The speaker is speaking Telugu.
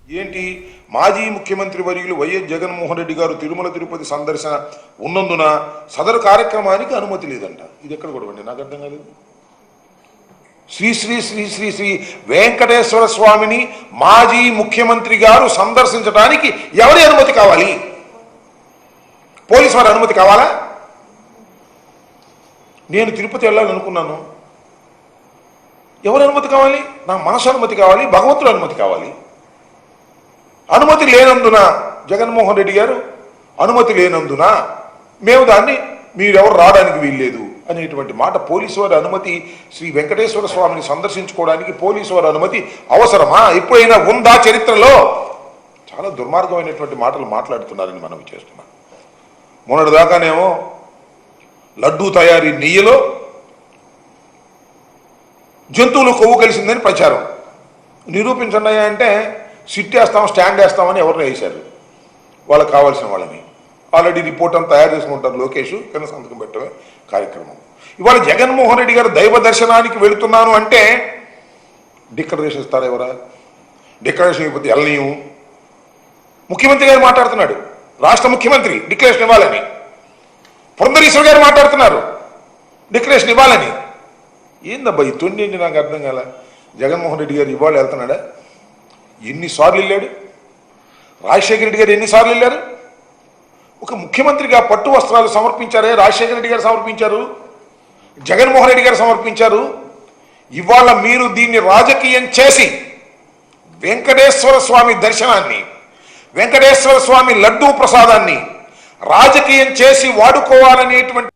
ఏంటి మాజీ ముఖ్యమంత్రి వర్యులు వైఎస్ జగన్మోహన్ రెడ్డి గారు తిరుమల తిరుపతి సందర్శన ఉన్నందున సదరు కార్యక్రమానికి అనుమతి లేదంట. ఇది ఎక్కడ కూడా నాకు అర్థం కాలేదు. శ్రీ శ్రీ శ్రీ శ్రీ శ్రీ వెంకటేశ్వర స్వామిని మాజీ ముఖ్యమంత్రి గారు సందర్శించడానికి ఎవరి అనుమతి కావాలి? పోలీసు వారి అనుమతి కావాలా? నేను తిరుపతి వెళ్ళాలనుకున్నాను, ఎవరి అనుమతి కావాలి? నా మనసు అనుమతి కావాలి, భగవంతుడు అనుమతి కావాలి. అనుమతి లేనందున జగన్మోహన్ రెడ్డి గారు అనుమతి లేనందున మేము దాన్ని మీరెవరు రావడానికి వీల్లేదు అనేటువంటి మాట. పోలీసు వారి అనుమతి శ్రీ వెంకటేశ్వర స్వామిని సందర్శించుకోవడానికి పోలీసు వారి అనుమతి అవసరమా? ఎప్పుడైనా ఉందా చరిత్రలో? చాలా దుర్మార్గమైనటువంటి మాటలు మాట్లాడుతున్నారని మనం చేస్తున్నాం. మొన్నటిదాకానేమో లడ్డూ తయారీ నెయ్యిలో జంతువులు కొవ్వు కలిసిందని ప్రచారం. నిరూపించండి అంటే సిట్ వేస్తాం, స్టాండ్ వేస్తామని ఎవరిని వేశారు వాళ్ళకి కావాల్సిన వాళ్ళని. ఆల్రెడీ రిపోర్ట్ అంతా తయారు చేసుకుంటారు లోకేష్, కింద సంతకం పెట్టమే కార్యక్రమం. ఇవాళ జగన్మోహన్ రెడ్డి గారు దైవ దర్శనానికి వెళుతున్నాను అంటే డిక్లరేషన్ ఇస్తారా? ఎవరా డిక్లరేషన్ ఇవ్వకపోతే వెళ్ళనీయం. ముఖ్యమంత్రి గారు మాట్లాడుతున్నాడు, రాష్ట్ర ముఖ్యమంత్రి డిక్లరేషన్ ఇవ్వాలని. పురంధరేశ్వర్ గారు మాట్లాడుతున్నారు డిక్లరేషన్ ఇవ్వాలని. ఏందబ్బా ఈ తొండి ఏంటి? నాకు అర్థం కాల. జగన్మోహన్ రెడ్డి గారు ఇవాళ వెళ్తున్నాడా? ఎన్నిసార్లు వెళ్ళాడు? రాజశేఖర రెడ్డి గారు ఎన్నిసార్లు వెళ్ళారు? ఒక ముఖ్యమంత్రిగా పట్టు వస్త్రాలు సమర్పించారే రాజశేఖర రెడ్డి గారు సమర్పించారు, జగన్మోహన్ రెడ్డి గారు సమర్పించారు. ఇవాళ మీరు దీన్ని రాజకీయం చేసి వెంకటేశ్వర స్వామి దర్శనాన్ని, వెంకటేశ్వర స్వామి లడ్డూ ప్రసాదాన్ని రాజకీయం చేసి వాడుకోవాలనేటువంటి